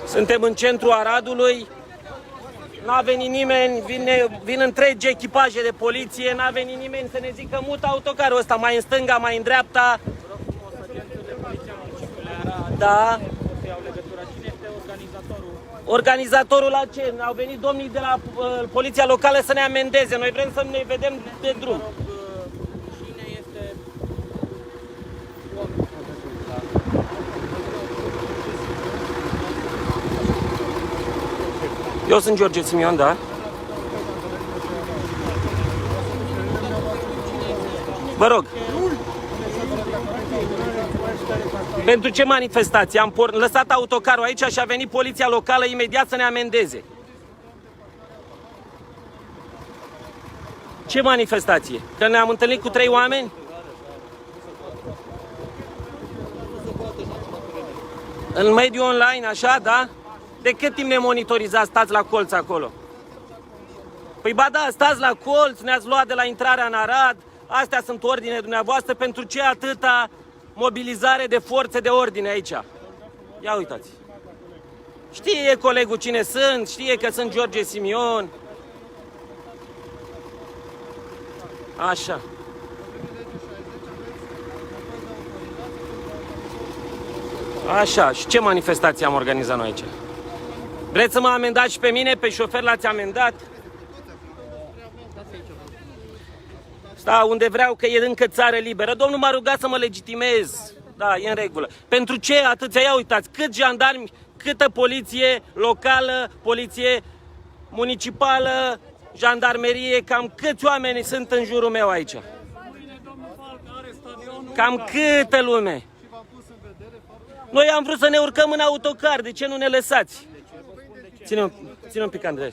Suntem în centrul Aradului, n-a venit nimeni, vin întregi echipaje de poliție, n-a venit nimeni să ne zică mută autocarul ăsta, mai în stânga, mai în dreapta. Da. Organizatorul la ce? Au venit domnii de la poliția locală să ne amendeze, noi vrem să ne vedem de drum. Eu sunt George Simion, da? Vă rog. Pentru ce manifestație? Am lăsat autocarul aici și a venit poliția locală imediat să ne amendeze. Ce manifestație? Că ne-am întâlnit cu 3 oameni? În mediul online, așa, da? De cât timp ne monitorizați, stați la colț acolo? Păi ba da, stați la colț, ne-ați luat de la intrarea în Arad, astea sunt ordine dumneavoastră, pentru ce atâta mobilizare de forțe de ordine aici? Ia uitați. Știe colegul cine sunt, știe că sunt George Simion. Așa. Așa, și ce manifestație am organizat noi aici? Vreți să mă amendați și pe mine, pe șofer l-ați amendat? Da, unde vreau, că e încă țară liberă. Domnul m-a rugat să mă legitimez. Da, e în regulă. Pentru ce atâția? Ia uitați, cât jandarmi, câtă poliție locală, poliție municipală, jandarmerie, cam câți oameni sunt în jurul meu aici? Cam câtă lume? Noi am vrut să ne urcăm în autocar, de ce nu ne lăsați? Ține un pic, Andrei.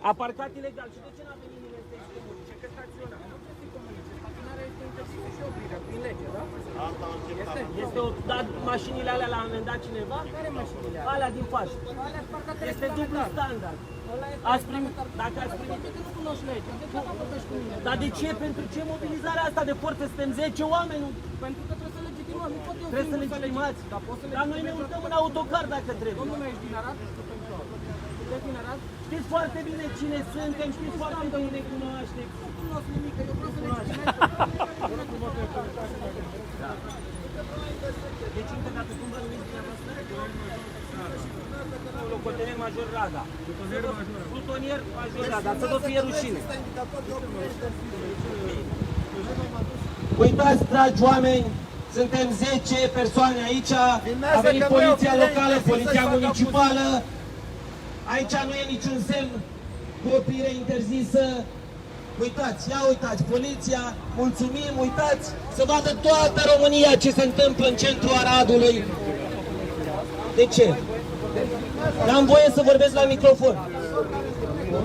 A parcat ilegal. Și de ce n-a venit nimeni să comunice? Că staționa. Staționarea este interzisă și oprirea prin lege, da? Este dat mașinile alea la amendat cineva? Care mașinile alea? Alea din față. Este dublu standard. Ați primit, dacă ați primit, nu cunoști legea. De ce vorbești cu mine? Dar de ce? Pentru ce mobilizarea asta de forțe? Suntem 10 oameni. Pentru că trebuie să legitimăm. Nu pot eu. Trebuie să legitimați. Dar noi ne urcăm în autocar dacă trebuie. Domnul meu, ești din Arad? Știți foarte bine cine suntem, știți foarte bine cunoaște. Nu cunosc nimic, eu vreau să legitimez. Deci încă dacă cum vă numiți dumneavoastră? Locotenent major Rada. Plutonier major Rada, să vă fie rușine. Uitați, dragi oameni, suntem 10 persoane aici, a venit poliția locală, poliția municipală. Aici nu e niciun semn de oprire interzisă. Uitați, ia uitați, poliția, mulțumim, uitați, să vadă toată România ce se întâmplă în centrul Aradului. De ce? N-am voie să vorbesc la microfon.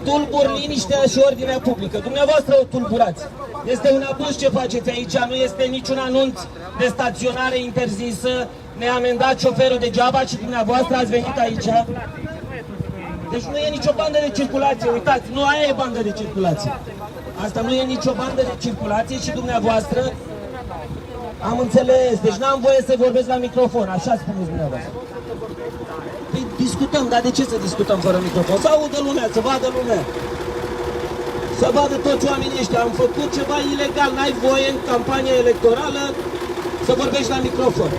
Tulbur liniștea și ordinea publică. Dumneavoastră o tulburați. Este un abuz ce faceți aici, nu este niciun anunț de staționare interzisă. Ne-a amendat șoferul degeaba și dumneavoastră ați venit aici. Deci nu e nicio bandă de circulație, uitați, nu aia e bandă de circulație. Asta nu e nicio bandă de circulație și dumneavoastră, am înțeles, deci n-am voie să vorbesc la microfon, așa spuneți dumneavoastră. Păi discutăm, dar de ce să discutăm fără microfon? Să audă lumea, să vadă lumea. Să vadă toți oamenii ăștia, am făcut ceva ilegal, n-ai voie în campania electorală să vorbești la microfon.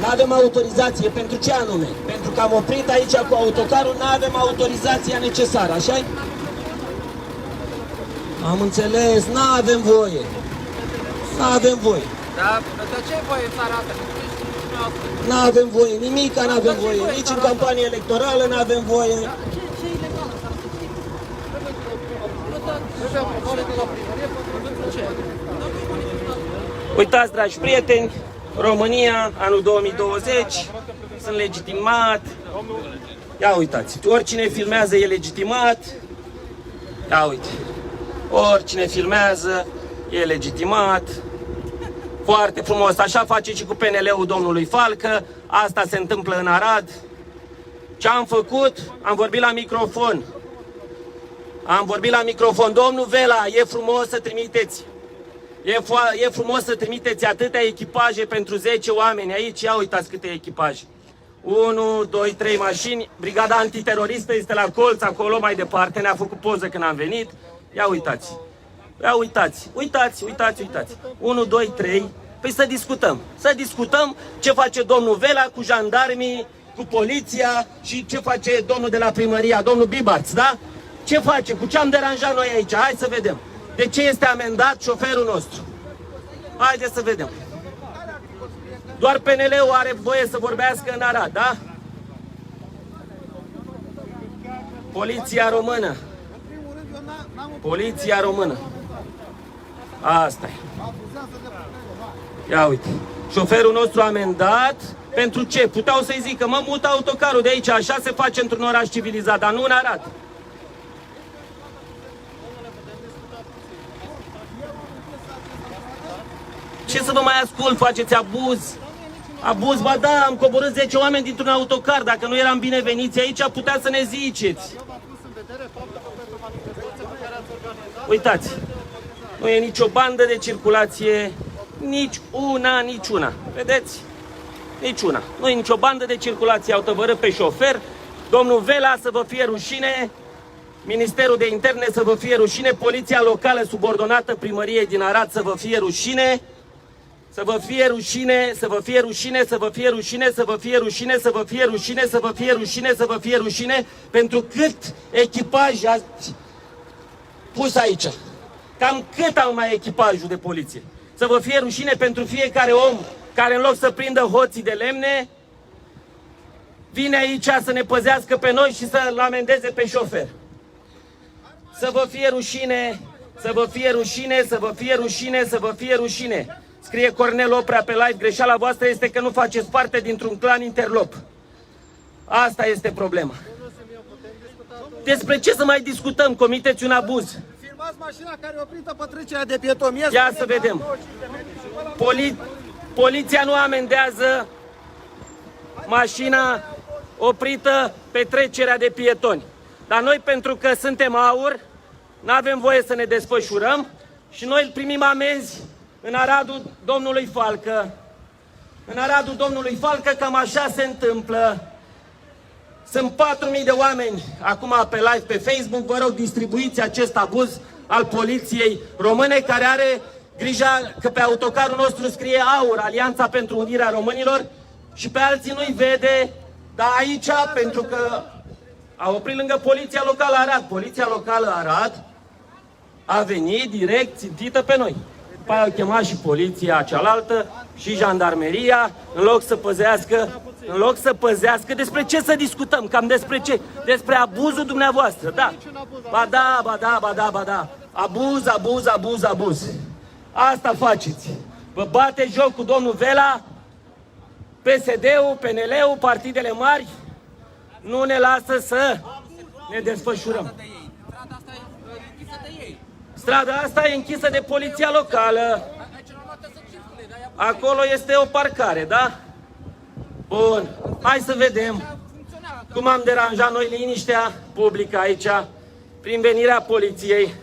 Nu avem autorizație. Pentru ce anume? Pentru că am oprit aici cu autocarul, nu avem autorizația necesară, așa-i? Am înțeles, nu avem voie. Nu avem voie. Da, dar ce voie în țara asta? Nu avem voie, nimic nu avem voie. Nici în campanie electorală nu avem voie. Ce ilegal asta? Uitați, dragi prieteni, România, anul 2020, sunt legitimat. Ia uitați, oricine filmează e legitimat. Ia uite, oricine filmează e legitimat. Foarte frumos, așa face și cu PNL-ul domnului Falcă. Asta se întâmplă în Arad. Ce am făcut? Am vorbit la microfon. Am vorbit la microfon. Domnul Vela, e frumos să trimiteți E frumos să trimiteți atâtea echipaje pentru 10 oameni aici. Ia uitați câte echipaje. 1, 2, 3 mașini. Brigada antiteroristă este la colț, acolo mai departe. Ne-a făcut poză când am venit. Ia uitați. Ia uitați. Uitați. 1, 2, 3. Păi să discutăm. Să discutăm ce face domnul Vela cu jandarmii, cu poliția și ce face domnul de la primăria, domnul Bibarț, da? Ce face? Cu ce am deranjat noi aici? Hai să vedem. De ce este amendat șoferul nostru? Haideți să vedem. Doar PNL-ul are voie să vorbească în Arad, da? Poliția română. Poliția română. Asta e. Ia uite. Șoferul nostru amendat. Pentru ce? Puteau să-i zică, mă mut autocarul de aici, așa se face într-un oraș civilizat, dar nu în Arad. Ce să vă mai ascult? Faceți abuz? Abuz, ba da, am coborât 10 oameni dintr-un autocar. Dacă nu eram bineveniți aici, putea să ne ziceți. Uitați, nu e nicio bandă de circulație, nici una. Vedeți? Niciuna. Nu e nicio bandă de circulație, au tăvărât pe șofer. Domnul Vela, să vă fie rușine. Ministerul de Interne, să vă fie rușine. Poliția locală subordonată primăriei din Arad, să vă fie rușine. Să vă fie rușine, să vă fie rușine, să vă fie rușine, să vă fie rușine, să vă fie rușine, să vă fie rușine, să vă fie rușine, pentru cât echipaj ați pus aici. Cam cât au mai echipajul de poliție? Să vă fie rușine pentru fiecare om care în loc să prindă hoții de lemne, vine aici să ne păzească pe noi și să-l amendeze pe șofer. Să vă fie rușine, să vă fie rușine, să vă fie rușine, să vă fie rușine. Scrie Cornel Oprea pe live, greșeala voastră este că nu faceți parte dintr-un clan interlop. Asta este problema. Despre ce să mai discutăm? Comiteți un abuz. Filmați mașina care oprită petrecerea de pietoni. Ia să vedem. Poliția nu amendează mașina oprită pe trecerea de pietoni. Dar noi, pentru că suntem aur, nu avem voie să ne desfășurăm și noi îl primim amenzi în Aradul domnului Falcă. În Aradul domnului Falcă cam așa se întâmplă. Sunt 4.000 de oameni acum pe live pe Facebook. Vă rog, distribuiți acest abuz al poliției române, care are grija că pe autocarul nostru scrie AUR, Alianța pentru Unirea Românilor, și pe alții nu-i vede, dar aici, pentru că a oprit lângă Poliția Locală Arad. Poliția Locală Arad a venit direct țintită pe noi. După aia au chemat și poliția cealaltă și jandarmeria, în loc să păzească, despre ce să discutăm, cam despre ce? Despre abuzul dumneavoastră, da. Ba da. Abuz. Asta faceți. Vă bate joc cu domnul Vela, PSD-ul, PNL-ul, partidele mari, nu ne lasă să ne desfășurăm. Strada asta e închisă de poliția locală. Acolo este o parcare, da? Bun, hai să vedem cum am deranjat noi liniștea publică aici, prin venirea poliției.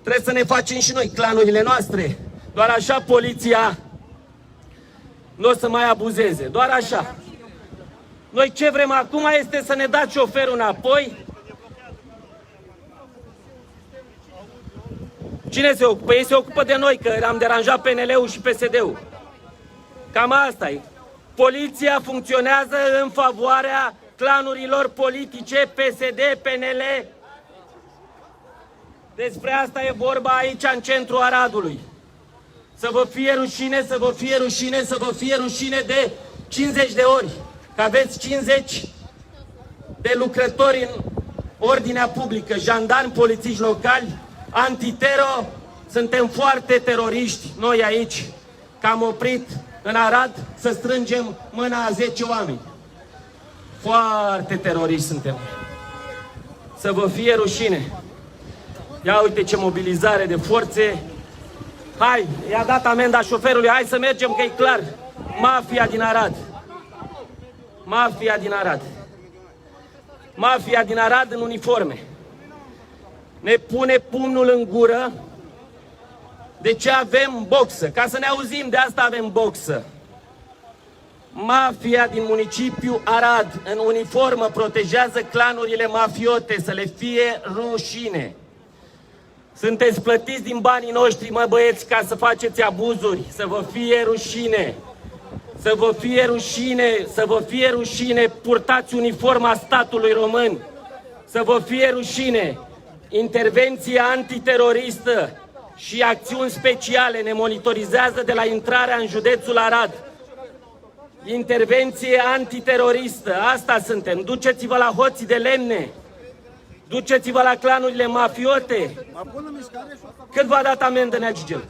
Trebuie să ne facem și noi clanurile noastre. Doar așa poliția nu o să mai abuzeze. Doar așa. Noi ce vrem acum este să ne dați șoferul înapoi. Cine se ocupă? Ei se ocupă de noi, că am deranjat PNL-ul și PSD-ul. Cam asta e. Poliția funcționează în favoarea clanurilor politice, PSD, PNL. Despre asta e vorba aici, în centrul Aradului. Să vă fie rușine, să vă fie rușine, să vă fie rușine de 50 de ori. Că aveți 50 de lucrători în ordinea publică, jandarmi, polițiști locali, antitero. Suntem foarte teroriști noi aici, că am oprit în Arad să strângem mâna a 10 oameni. Foarte teroriști suntem. Să vă fie rușine. Ia uite ce mobilizare de forțe. Hai, i-a dat amenda șoferului, hai să mergem că e clar. Mafia din Arad. Mafia din Arad. Mafia din Arad în uniforme. Ne pune pumnul în gură De ce avem boxă? Ca să ne auzim, de asta avem boxă. Mafia din municipiul Arad, în uniformă, protejează clanurile mafiote, să le fie rușine. Sunteți plătiți din banii noștri, mă băieți, ca să faceți abuzuri, să vă fie rușine. Să vă fie rușine, să vă fie rușine, purtați uniforma statului român. Să vă fie rușine. Intervenție antiteroristă și acțiuni speciale ne monitorizează de la intrarea în județul Arad. Intervenție antiteroristă, asta suntem. Duceți-vă la hoții de lemne. Duceți-vă la clanurile mafiote. Cât v-a dat amendă, Nea Gigel?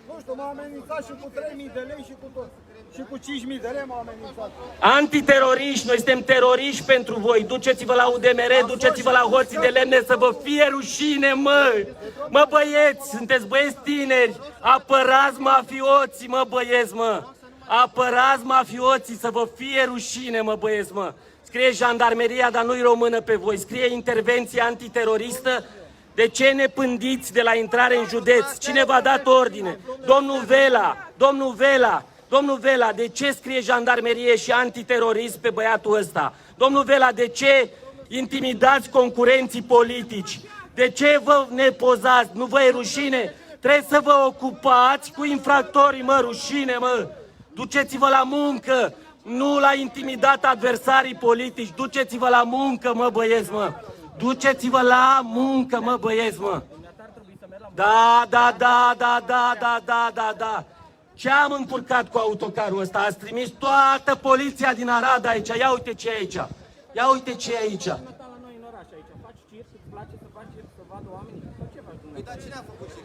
Nu știu, m-a amenințat și cu 3.000 de lei și cu tot. Și cu 5.000 de lei m-a amenințat. Antiteroriști, noi suntem teroriști pentru voi. Duceți-vă la UDMR, duceți-vă la hoții de lemne, să vă fie rușine, mă! Mă băieți, sunteți băieți tineri, apărați mafioții, mă băieți, mă! Apărați mafioții, să vă fie rușine, mă băieți, mă! Scrie jandarmeria, dar nu-i română pe voi, scrie intervenție antiteroristă. De ce ne pândiți de la intrare în județ? Cine v-a dat ordine? Domnul Vela, domnul Vela, domnul Vela, de ce scrie jandarmerie și antiterorism pe băiatul ăsta? Domnul Vela, de ce intimidați concurenții politici? De ce vă nepozați? Nu vă e rușine? Trebuie să vă ocupați cu infractorii, mă, rușine, mă! Duceți-vă la muncă, nu la intimidat adversarii politici, duceți-vă la muncă, mă, băieți, mă! Duceți-vă la muncă, mă, băieți, mă! Da, da, da, da, da, da, da, da, da! Ce am încurcat cu autocarul ăsta? Ați trimis toată poliția din Arad aici. Ia uite ce e aici. Ia uite ce e aici. Dar cine a făcut circ?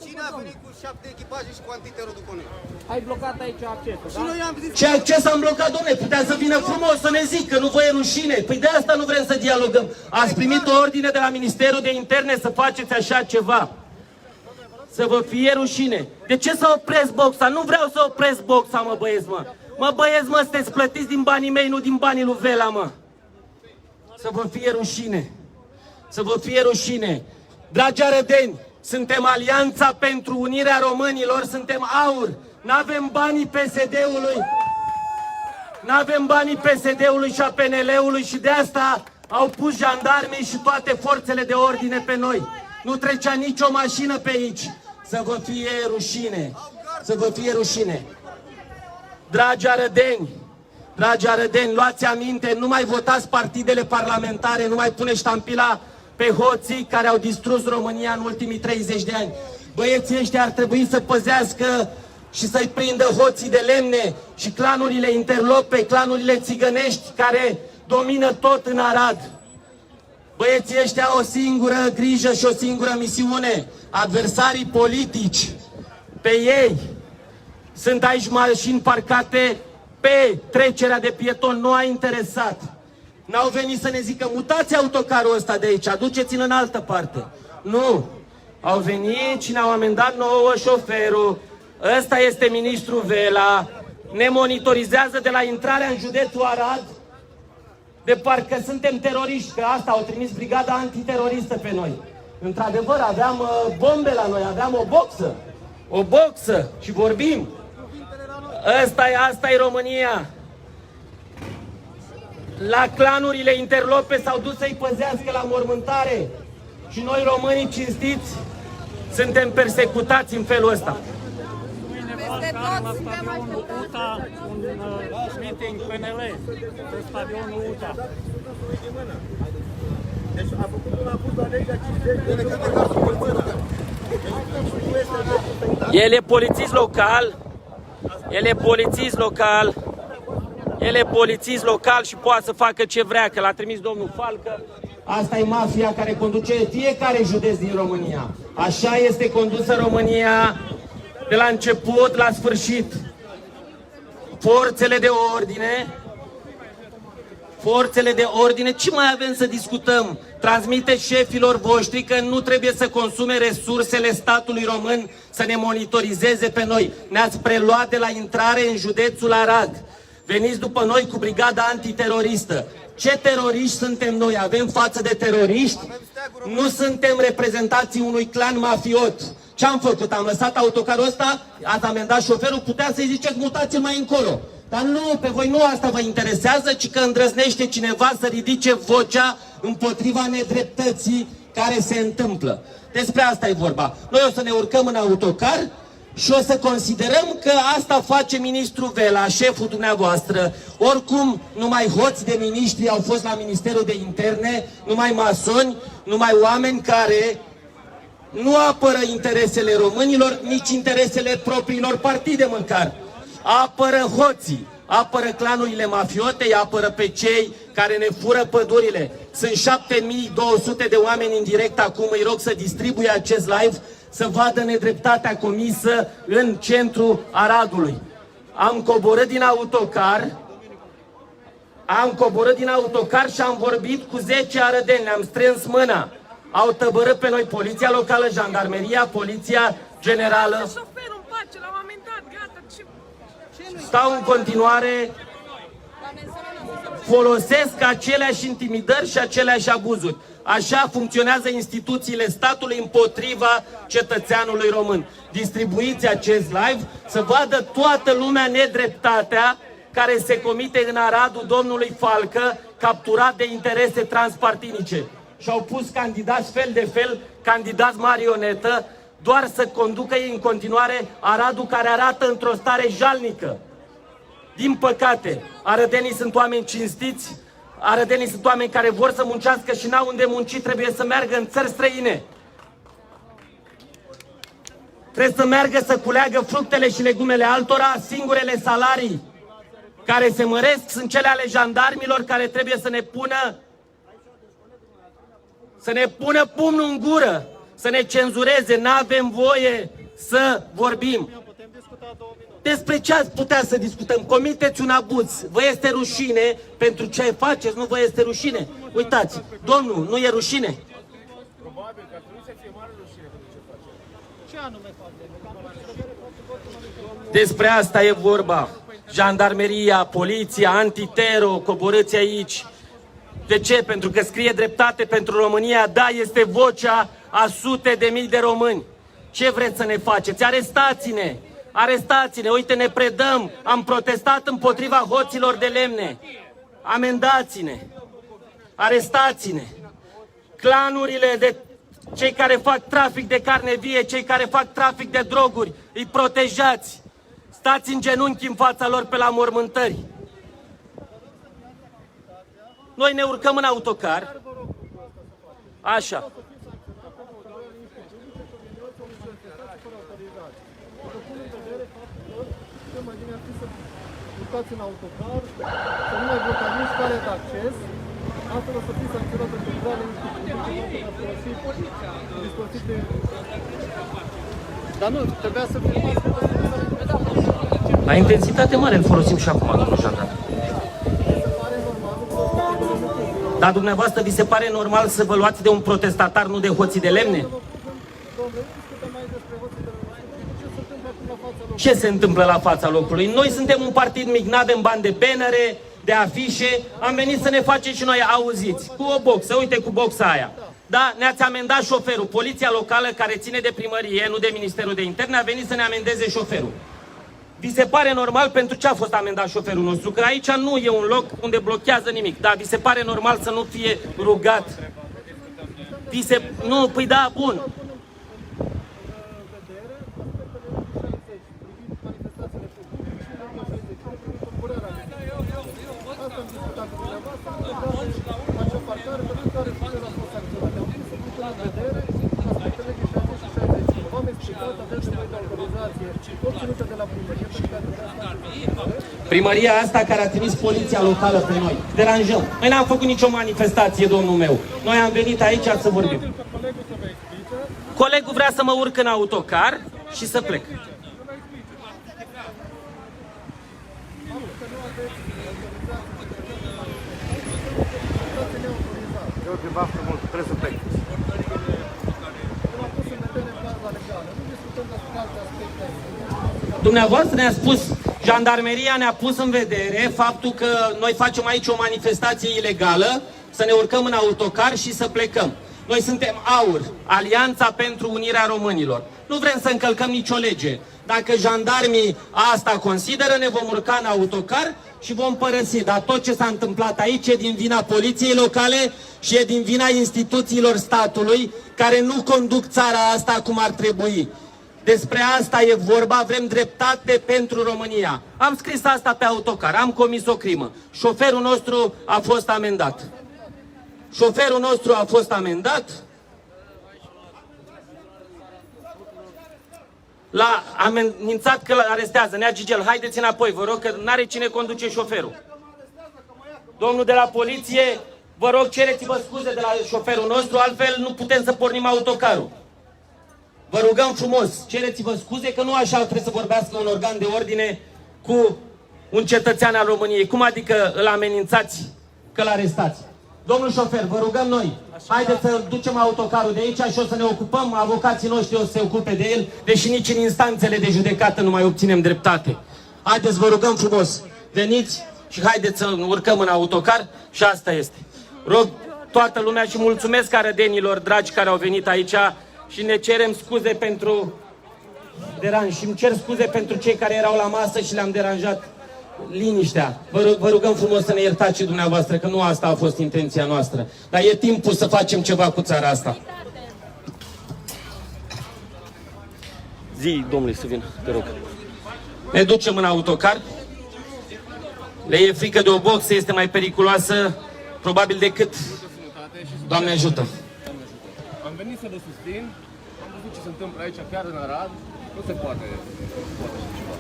Cine a venit cu 7 echipaje și cu antiteror după noi? Ai blocat aici accesul, da? Și noi am zis... Ce acces am blocat, domne? Putea să vină frumos să ne zică, nu vă e rușine. Păi de asta nu vrem să dialogăm. Ați primit o ordine de la Ministerul de Interne să faceți așa ceva. Să vă fie rușine. De ce să opresc boxa? Nu vreau să opresc boxa, mă băieți, mă. Mă băieți, mă, sunteți plătiți din banii mei, nu din banii lui Vela, mă. Să vă fie rușine. Să vă fie rușine. Dragi arădeni, suntem Alianța pentru Unirea Românilor, suntem AUR. N-avem banii PSD-ului. N-avem banii PSD-ului și a PNL-ului și de asta au pus jandarmii și toate forțele de ordine pe noi. Nu trecea nicio mașină pe aici. Să vă fie rușine. Să vă fie rușine. Dragi arădeni, luați aminte, nu mai votați partidele parlamentare, nu mai puneți ștampila pe hoții care au distrus România în ultimii 30 de ani. Băieții ăștia ar trebui să păzească și să-i prindă hoții de lemne și clanurile interlope, clanurile țigănești care domină tot în Arad. Băieții ăștia au o singură grijă și o singură misiune. Adversarii politici, pe ei. Sunt aici mașini parcate pe trecerea de pieton, nu a interesat. N-au venit să ne zică, mutați autocarul ăsta de aici, aduceți-l în altă parte. Nu. Au venit și ne-au amendat nouă șoferul. Ăsta este ministrul Vela. Ne monitorizează de la intrarea în județul Arad. De parcă suntem teroriști, că asta au trimis brigada antiteroristă pe noi. Într-adevăr, aveam bombe la noi, aveam o boxă. O boxă și vorbim. Asta e România. La clanurile interlope s-au dus să-i păzească la mormântare. Și noi, românii cinstiți, suntem persecutați în felul ăsta. Peste tot suntem așteptați. Un meeting PNL pe stadionul UTA. Deci a făcut un abuz la legea 50. El e polițist local. El e polițist local. El e polițist local și poate să facă ce vrea, că l-a trimis domnul Falcă. Asta e mafia care conduce fiecare județ din România. Așa este condusă România de la început la sfârșit. Forțele de ordine, ce mai avem să discutăm? Transmiteți șefilor voștri că nu trebuie să consume resursele statului român, să ne monitorizeze pe noi. Ne-ați preluat de la intrare în județul Arad. Veniți după noi cu brigada antiteroristă. Ce teroriști suntem noi? Avem față de teroriști? Nu suntem reprezentanții unui clan mafiot. Ce am făcut? Am lăsat autocarul ăsta, ați amendat șoferul, putea să-i ziceți mutați-l mai încolo. Dar nu, pe voi nu asta vă interesează, ci că îndrăznește cineva să ridice vocea împotriva nedreptății care se întâmplă. Despre asta e vorba. Noi o să ne urcăm în autocar și o să considerăm că asta face ministrul Vela, șeful dumneavoastră. Oricum, numai hoți de miniștri au fost la Ministerul de Interne, numai masoni, numai oameni care nu apără interesele românilor, nici interesele propriilor partide măcar. Apără hoții, apără clanurile mafiote, îi apără pe cei care ne fură pădurile. Sunt 7200 de oameni în direct acum, îi rog să distribuie acest live, să vadă nedreptatea comisă în centrul Aradului. Am coborât din autocar și am vorbit cu 10 arădeni, ne-am strâns mâna. Au tăbărât pe noi Poliția Locală, Jandarmeria, Poliția Generală. Șoferul în pace, l-au amendat, gata. Stau în continuare, folosesc aceleași intimidări și aceleași abuzuri. Așa funcționează instituțiile statului împotriva cetățeanului român. Distribuiți acest live să vadă toată lumea nedreptatea care se comite în Aradul domnului Falcă, capturat de interese transpartinice. Și-au pus candidați fel de fel, candidați marionetă, doar să conducă ei în continuare Aradul, care arată într-o stare jalnică. Din păcate, arădenii sunt oameni cinstiți, arădenii sunt oameni care vor să muncească și n-au unde munci, trebuie să meargă în țări străine. Trebuie să meargă să culeagă fructele și legumele altora, singurele salarii care se măresc sunt cele ale jandarmilor, care trebuie să ne pună pumnul în gură, să ne cenzureze, n-avem voie să vorbim. Despre ce ați putea să discutăm? Comiteți un abuz, vă este rușine pentru ce faceți, nu vă este rușine? Uitați, domnul, nu e rușine? Probabil că ar trebui să fie mare rușine pentru ce face. Ce anume face? Despre asta e vorba. Jandarmeria, poliția, antitero, coborâți aici. De ce? Pentru că scrie dreptate pentru România. Da, este vocea a sute de mii de români. Ce vreți să ne faceți? Arestați-ne! Arestați-ne! Uite, ne predăm! Am protestat împotriva hoților de lemne. Amendați-ne! Arestați-ne! Clanurile de cei care fac trafic de carne vie, cei care fac trafic de droguri, îi protejați! Stați în genunchi în fața lor pe la mormântări. Noi ne urcăm în autocar. Așa. Urcați în autocar, să nu mai blocați nici cale de acces, astfel o să fiți sancționat pentru grave dispozitiv de... Dar nu, trebuia să filmați. La intensitate mare îl folosim și acum, domnul jandar. Dar dumneavoastră vi se pare normal să vă luați de un protestatar, nu de hoții de lemne? Ce se întâmplă la fața locului? Noi suntem un partid mic, n-avem bani de bannere, de afișe, am venit să ne facem și noi auziți, cu o boxă, uite cu boxa aia. Da, ne-ați amendat șoferul, Poliția Locală care ține de primărie, nu de Ministerul de Interne, a venit să ne amendeze șoferul. Vi se pare normal pentru ce a fost amendat șoferul nostru? Că aici nu e un loc unde blochează nimic, dar vi se pare normal să nu fie rugat? Nu, păi da, bun. Primăria asta care a trimis Poliția Locală pe noi. Deranjăm. Noi n-am făcut nicio manifestație, domnul meu. Noi am venit aici să vorbim. Colegul vrea să mă urc în autocar și să plec. Trebuie să plec. Dumneavoastră ne-a spus, jandarmeria ne-a pus în vedere faptul că noi facem aici o manifestație ilegală, să ne urcăm în autocar și să plecăm. Noi suntem AUR, Alianța pentru Unirea Românilor. Nu vrem să încălcăm nicio lege. Dacă jandarmii asta consideră, ne vom urca în autocar și vom părăsi. Dar tot ce s-a întâmplat aici e din vina poliției locale și e din vina instituțiilor statului care nu conduc țara asta cum ar trebui. Despre asta e vorba, vrem dreptate pentru România. Am scris asta pe autocar, am comis o crimă. Șoferul nostru a fost amendat. Șoferul nostru a fost amendat. L-a amenințat că îl arestează. Nea Gigel, haideți înapoi, vă rog, că n-are cine conduce șoferul. Domnul de la poliție, vă rog, cereți-vă scuze de la șoferul nostru, altfel nu putem să pornim autocarul. Vă rugăm frumos, cereți-vă scuze că nu așa trebuie să vorbească un organ de ordine cu un cetățean al României. Cum adică îl amenințați că îl arestați? Domnul șofer, vă rugăm noi, haideți să ducem autocarul de aici și o să ne ocupăm, avocații noștri o să se ocupe de el, deși nici în instanțele de judecată nu mai obținem dreptate. Haideți, vă rugăm frumos, veniți și haideți să urcăm în autocar și asta este. Rog toată lumea și mulțumesc arădenilor dragi care au venit aici și ne cerem scuze pentru deranj și îmi cer scuze pentru cei care erau la masă și le-am deranjat liniștea. Vă rugăm frumos să ne iertați și dumneavoastră, că nu asta a fost intenția noastră. Dar e timpul să facem ceva cu țara asta. Zi, domnule, să vină, te rog. Ne ducem în autocar. Le e frică de o boxă, este mai periculoasă, probabil decât... Doamne ajută! Am venit să vă susțin, am văzut ce se întâmplă aici, chiar în Arad, nu se poate așa ceva.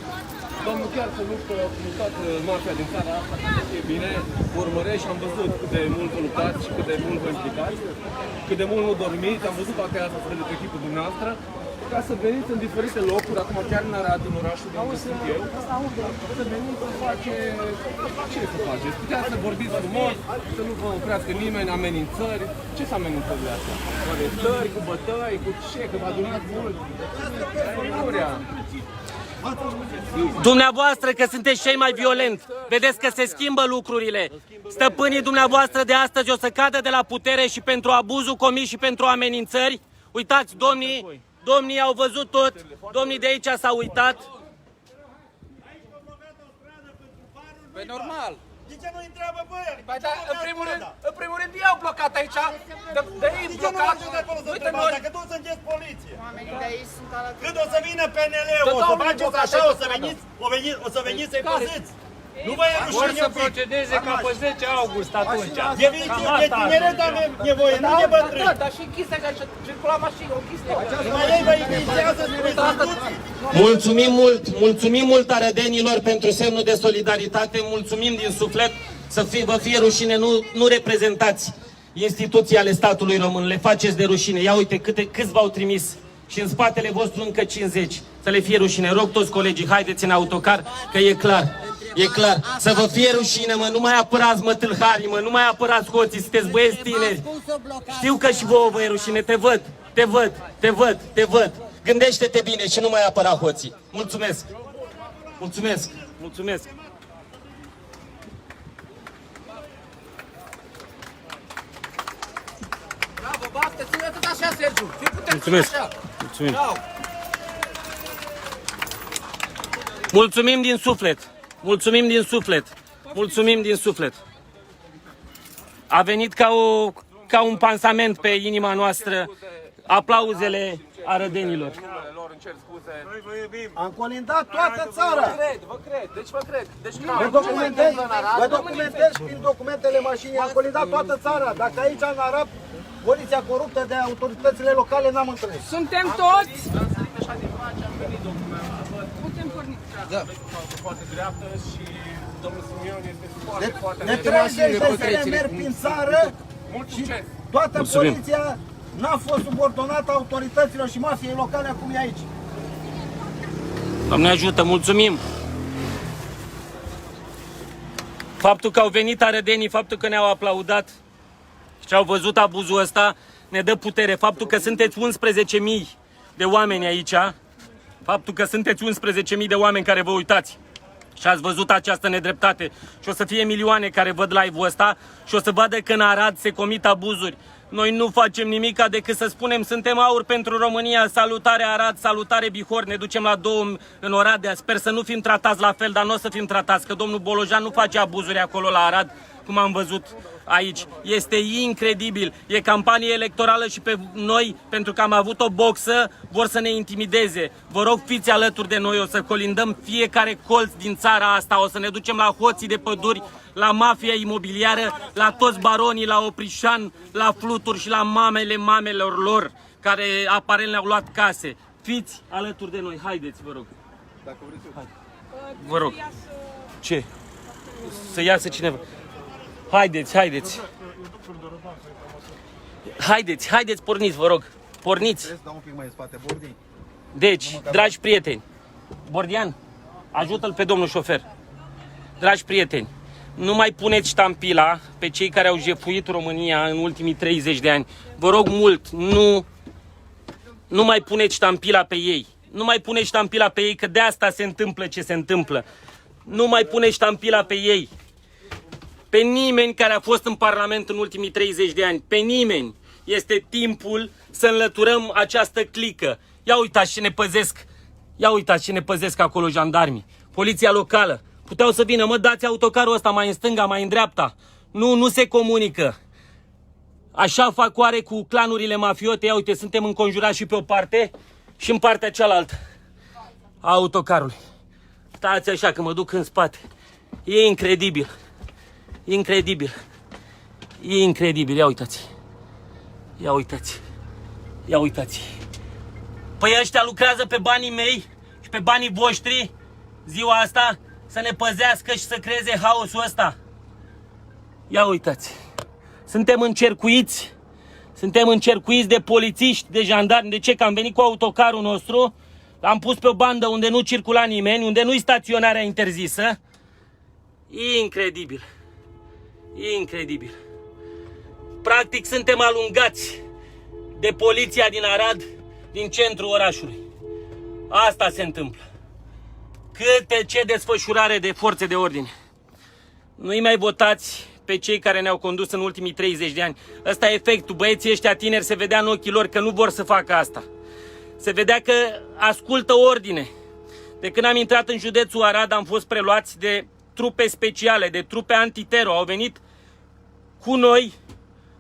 Domnul chiar să luptă cu toată mafia din țara asta, e bine, urmăresc și am văzut cât de mult vă luptați și cât de mult vă implicați, cât de mult nu dormiți, am văzut toate astea spre de echipul dumneavoastră, ca să veniți în diferite locuri, acum chiar în Arad, în orașul de unde sunt eu, să veniți să ce să faceți? Puteți să vorbiți frumos, să nu vă oprească nimeni, amenințări. Ce sunt amenințările astea? Cu arestări, cu bătăi, cu ce? Că vă adunați mult? Dumneavoastră că sunteți cei mai violenți, vedeți că se schimbă lucrurile. Stăpânii dumneavoastră de astăzi o să cadă de la putere și pentru abuzul comis și pentru amenințări. Uitați, domnii au văzut tot, domnii de aici s-au uitat. Păi normal. De ce nu întreabă băia? Păi da, în primul rând ei au blocat aici. De ei blocat. Uite noi. Dacă tu sunteți poliție. Oamenii de aici sunt alături. Când o să vină PNL-ul, o să faceți așa, o să veniți să-i păziți. Nu vă e Vor rușine să un pic. procedeze ca pe 10 august atunci. De tineret avem nevoie, nu de bătrâni. Da, dar și închise aici, circula mașini, o închise. Numai ei vă inițiază spre instituții. Mulțumim mult arădenilor pentru semnul de solidaritate, mulțumim din suflet, vă fie rușine, nu reprezentați instituții ale statului român, le faceți de rușine. Ia uite câți v-au trimis și în spatele vostru încă 50, să le fie rușine. Rog toți colegii, haideți în autocar, că e clar. E clar, să vă fie rușine, mă, nu mai apărați, mă, tâlharii, mă, nu mai apărați hoții, sunteți băieți tineri. Știu că și vouă vă e rușine, te văd. Gândește-te bine și nu mai apăra hoții. Mulțumesc. Bravo, bafte, ține-te așa, Sergiu. Fii puternic Mulțumesc. așa. Mulțumim. Bravo. Mulțumim din suflet. A venit ca un pansament pe inima noastră aplauzele arădenilor. Lor îmi cer scuze. Am colindat toată țara. Vă cred. Deci vă cred. Deci Vă documentez și prin documentele mașinii. Am colindat toată țara. Dacă aici în Arad, poliția coruptă de autoritățile locale n-am întâlnit. Suntem toți. putem porni. Da. Foarte dreaptă și domnul Simion este foarte Ne trebuie să merg prin țară și toată poliția n-a fost subordonată autorităților și mafiei locale acum e aici. Doamne ajută, mulțumim! Faptul că au venit arădenii, faptul că ne-au aplaudat și au văzut abuzul ăsta, ne dă putere. Faptul că sunteți 11.000 de oameni aici, faptul că sunteți 11.000 de oameni care vă uitați, Și ați văzut această nedreptate. Și o să fie milioane care văd live-ul ăsta și o să vadă că în Arad se comit abuzuri. Noi nu facem nimica decât să spunem suntem aur pentru România, salutare Arad, salutare Bihor, ne ducem la 2 în Oradea. Sper să nu fim tratați la fel, dar nu o să fim tratați, că domnul Bolojan nu face abuzuri acolo la Arad, cum am văzut aici. Este incredibil. E campanie electorală și pe noi, pentru că am avut o boxă, vor să ne intimideze. Vă rog, fiți alături de noi, o să colindăm fiecare colț din țara asta, o să ne ducem la hoții de păduri, la mafia imobiliară, la toți baronii, la Oprișan, la Fluturi și la mamelor lor, care aparent le-au luat case. Fiți alături de noi, haideți, vă rog. Dacă vreți. Vă rog. Ce? Să iasă cineva. Haideți. Haideți, porniți, vă rog. Porniți. Dau un pic mai în spate, Bordi. Deci, dragi prieteni, Bordian, ajută-l pe domnul șofer. Dragi prieteni, nu mai puneți ștampila pe cei care au jefuit România în ultimii 30 de ani. Vă rog mult, nu mai puneți ștampila pe ei. Nu mai puneți ștampila pe ei, că de asta se întâmplă ce se întâmplă. Nu mai puneți ștampila pe ei. Pe nimeni care a fost în Parlament în ultimii 30 de ani. Pe nimeni. Este timpul să înlăturăm această clică. Ia uitați ce ne păzesc. Ia uitați ce ne păzesc acolo jandarmii. Poliția locală. Puteau să vină, mă, dați autocarul ăsta mai în stânga, mai în dreapta. Nu se comunică. Așa fac oare cu clanurile mafiote. Ia uite, suntem înconjurați și pe o parte și în partea cealaltă a autocarului. Stați așa că mă duc în spate. E incredibil. Incredibil. E incredibil. Ia uitați. Ia uitați. Ia uitați. Păi ăștia lucrează pe banii mei și pe banii voștri ziua asta să ne păzească și să creeze haosul ăsta. Ia uitați. Suntem încercuiți. Suntem încercuiți de polițiști, de jandarmi. De ce? Că am venit cu autocarul nostru, l-am pus pe o bandă unde nu circula nimeni, unde nu-i staționarea interzisă. E incredibil. E incredibil. Practic suntem alungați de poliția din Arad, din centrul orașului. Asta se întâmplă. Ce desfășurare de forțe de ordine. Nu-i mai votați pe cei care ne-au condus în ultimii 30 de ani. Ăsta e efectul. Băieții ăștia tineri se vedea în ochii lor că nu vor să facă asta. Se vedea că ascultă ordine. De când am intrat în județul Arad am fost preluați de trupe speciale, de trupe antitero. Au venit cu noi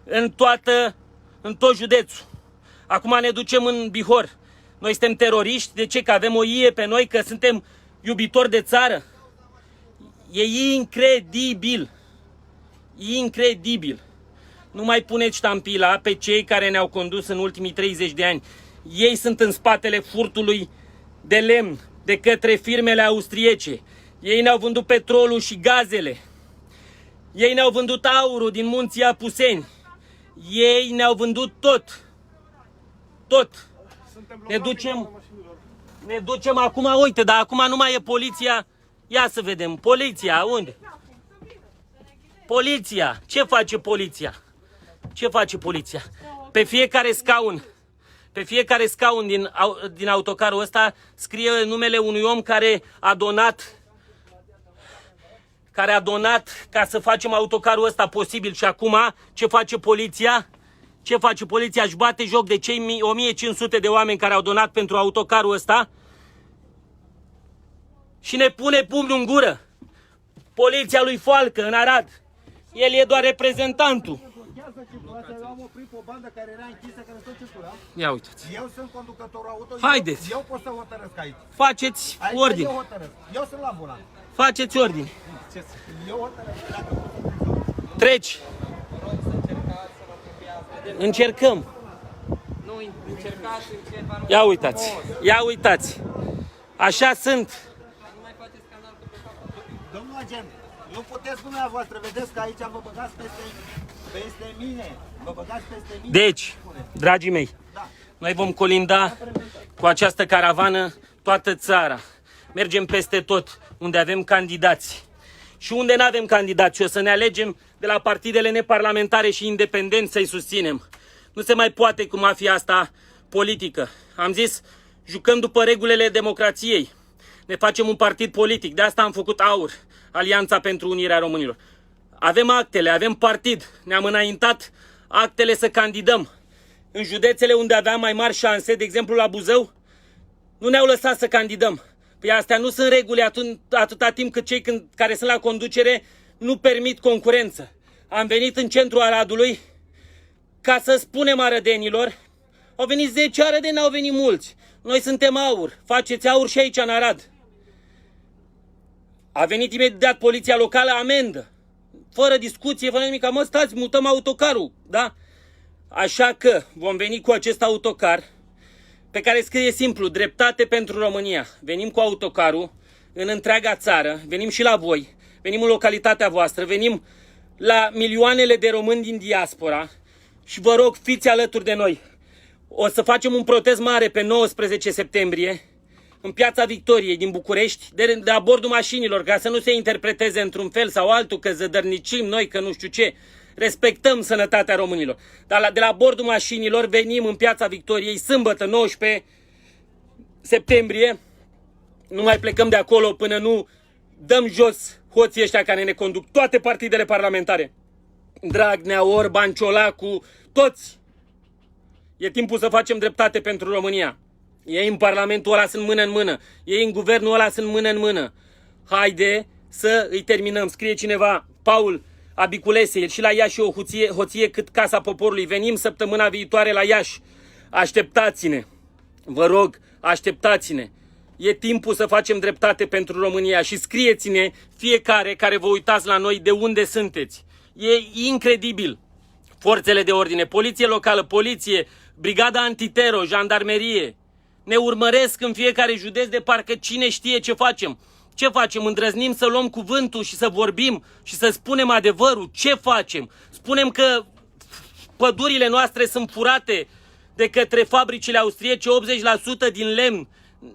în tot județul. Acum ne ducem în Bihor. Noi suntem teroriști? De ce? Că avem o ie pe noi? Că suntem iubitori de țară? E incredibil. Incredibil. Nu mai puneți ștampila pe cei care ne-au condus în ultimii 30 de ani. Ei sunt în spatele furtului de lemn de către firmele austriece. Ei ne-au vândut petrolul și gazele. Ei ne-au vândut aurul din munții Apuseni. Ei ne-au vândut tot. Tot. Ne ducem acum, uite, dar acum nu mai e poliția. Ia să vedem, poliția, unde? Poliția, ce face poliția? Ce face poliția? Pe fiecare scaun din autocarul ăsta scrie numele unui om care a donat ca să facem autocarul ăsta posibil. Și acum, ce face poliția? Ce face poliția? Își bate joc de cei 1500 de oameni care au donat pentru autocarul ăsta și ne pune pumnul în gură. Poliția lui Foalcă în Arad. El e doar reprezentantul. Eu am oprit pe o bandă care era închisă, care tot circula. Ia uitați. Eu sunt conducătorul auto. Haideți. Eu pot să hotărăsc aici. Faceți Aici ordine. eu hotărăsc. Eu sunt la volan. Faceți ordine. Eu hotărăsc. Treci. Încercăm. Ia uitați. Ia uitați. Așa sunt. Domnul agent, nu puteți dumneavoastră, vedeți că aici vă băgați peste mine. Vă băgați peste mine. Deci, dragii mei, noi vom colinda cu această caravană toată țara. Mergem peste tot unde avem candidați. Și unde nu avem candidați, o să ne alegem de la partidele neparlamentare și independenți să-i susținem. Nu se mai poate cu mafia asta politică. Am zis, jucăm după regulile democrației. Ne facem un partid politic. De asta am făcut AUR, Alianța pentru Unirea Românilor. Avem actele, avem partid. Ne-am înaintat actele să candidăm. În județele unde aveam mai mari șanse, de exemplu la Buzău, nu ne-au lăsat să candidăm. Păi astea nu sunt reguli atâta timp cât cei care sunt la conducere nu permit concurență. Am venit în centrul Aradului ca să spunem arădenilor, au venit 10 arădeni, au venit mulți. Noi suntem AUR, faceți AUR și aici în Arad. A venit imediat poliția locală, amendă. Fără discuție, fără nimic, mă stați, mutăm autocarul, da? Așa că vom veni cu acest autocar pe care scrie simplu, dreptate pentru România. Venim cu autocarul în întreaga țară, venim și la voi, venim în localitatea voastră, venim la milioanele de români din diaspora și vă rog, fiți alături de noi. O să facem un protest mare pe 19 septembrie în Piața Victoriei din București, de la bordul mașinilor, ca să nu se interpreteze într-un fel sau altul că zădărnicim noi, că nu știu ce. Respectăm sănătatea românilor. Dar de la bordul mașinilor venim în Piața Victoriei, sâmbătă 19 septembrie. Nu mai plecăm de acolo până nu dăm jos hoții ăștia care ne conduc. Toate partidele parlamentare. Dragnea, Orban, Ciolacu, toți. E timpul să facem dreptate pentru România. Ei în Parlamentul ăla sunt mână în mână. Ei în guvernul ăla sunt mână în mână. Haide să îi terminăm. Scrie cineva, Paul Abiculese, el și la Iași o hoție cât Casa Poporului. Venim săptămâna viitoare la Iași. Așteptați-ne. Vă rog, așteptați-ne. E timpul să facem dreptate pentru România și scrieți-ne fiecare care vă uitați la noi de unde sunteți. E incredibil. Forțele de ordine, poliție locală, poliție, brigada antitero, jandarmerie. Ne urmăresc în fiecare județ de parcă cine știe ce facem. Ce facem? Îndrăznim să luăm cuvântul și să vorbim și să spunem adevărul. Ce facem? Spunem că pădurile noastre sunt furate de către fabricile austriece, 80% din lemn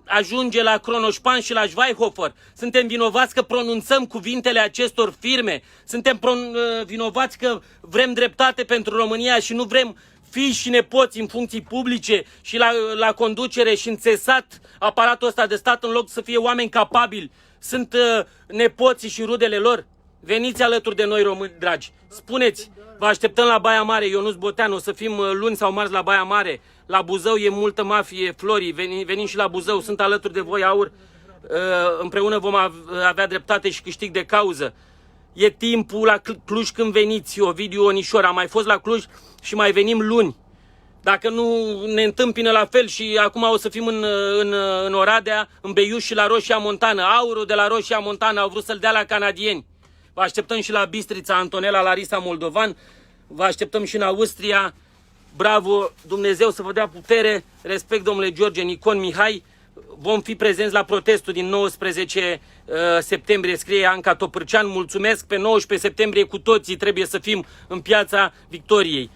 ajunge la Kronospan și la Schweihofer. Suntem vinovați că pronunțăm cuvintele acestor firme. Suntem vinovați că vrem dreptate pentru România și nu vrem fii și nepoți în funcții publice și la conducere și înțesat aparatul ăsta de stat în loc să fie oameni capabili. Sunt nepoții și rudele lor. Veniți alături de noi, români dragi. Spuneți, vă așteptăm la Baia Mare, Ionuț Boteanu, o să fim luni sau marți la Baia Mare. La Buzău e multă mafie, Florii, venim și la Buzău, sunt alături de voi, AUR. Împreună vom avea dreptate și câștig de cauză. E timpul la Cluj când veniți, Ovidiu Onișor, am mai fost la Cluj și mai venim luni. Dacă nu ne întâmpină la fel și acum o să fim în Oradea, în Beiuș și la Roșia Montană. AUR-ul de la Roșia Montană au vrut să-l dea la canadieni. Vă așteptăm și la Bistrița, Antonela, Larisa Moldovan. Vă așteptăm și în Austria. Bravo, Dumnezeu să vă dea putere. Respect, domnule George Nicon Mihai. Vom fi prezenți la protestul din 19 septembrie, scrie Anca Topârcean. Mulțumesc, pe 19 septembrie cu toții trebuie să fim în Piața Victoriei.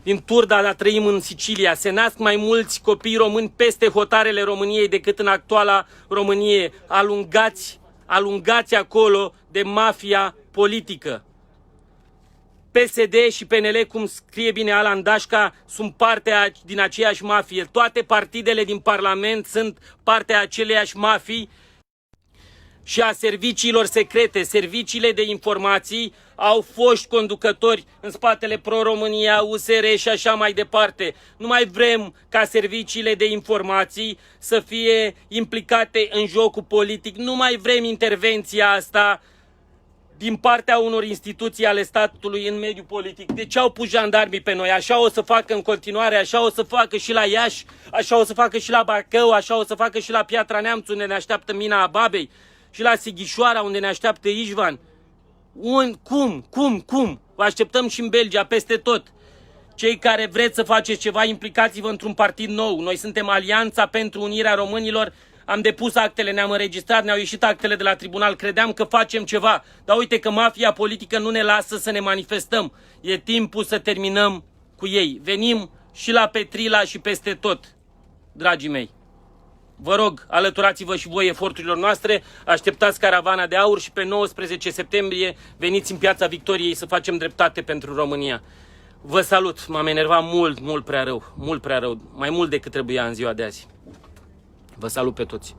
Din Turda, dar trăim în Sicilia. Se nasc mai mulți copii români peste hotarele României decât în actuala Românie. Alungați acolo de mafia politică. PSD și PNL, cum scrie bine Alan Dașca, sunt parte din aceeași mafie. Toate partidele din Parlament sunt parte a aceleiași mafii și a serviciilor secrete. Serviciile de informații au foști conducători în spatele Pro-România, USR și așa mai departe. Nu mai vrem ca serviciile de informații să fie implicate în jocul politic. Nu mai vrem intervenția asta din partea unor instituții ale statului în mediul politic. De ce au pus jandarmii pe noi? Așa o să facă în continuare, așa o să facă și la Iași, așa o să facă și la Bacău, așa o să facă și la Piatra Neamț, unde ne așteaptă mina Babei, și la Sighișoara, unde ne așteaptă Ișvan. Cum? Vă așteptăm și în Belgia, peste tot. Cei care vreți să faceți ceva, implicați-vă într-un partid nou. Noi suntem Alianța pentru Unirea Românilor. Am depus actele, ne-am înregistrat, ne-au ieșit actele de la tribunal. Credeam că facem ceva. Dar uite că mafia politică nu ne lasă să ne manifestăm. E timpul să terminăm cu ei. Venim și la Petrila și peste tot, dragii mei. Vă rog, alăturați-vă și voi eforturilor noastre, așteptați caravana de aur și pe 19 septembrie veniți în Piața Victoriei să facem dreptate pentru România. Vă salut, m-am enervat mult prea rău, mai mult decât trebuia în ziua de azi. Vă salut pe toți.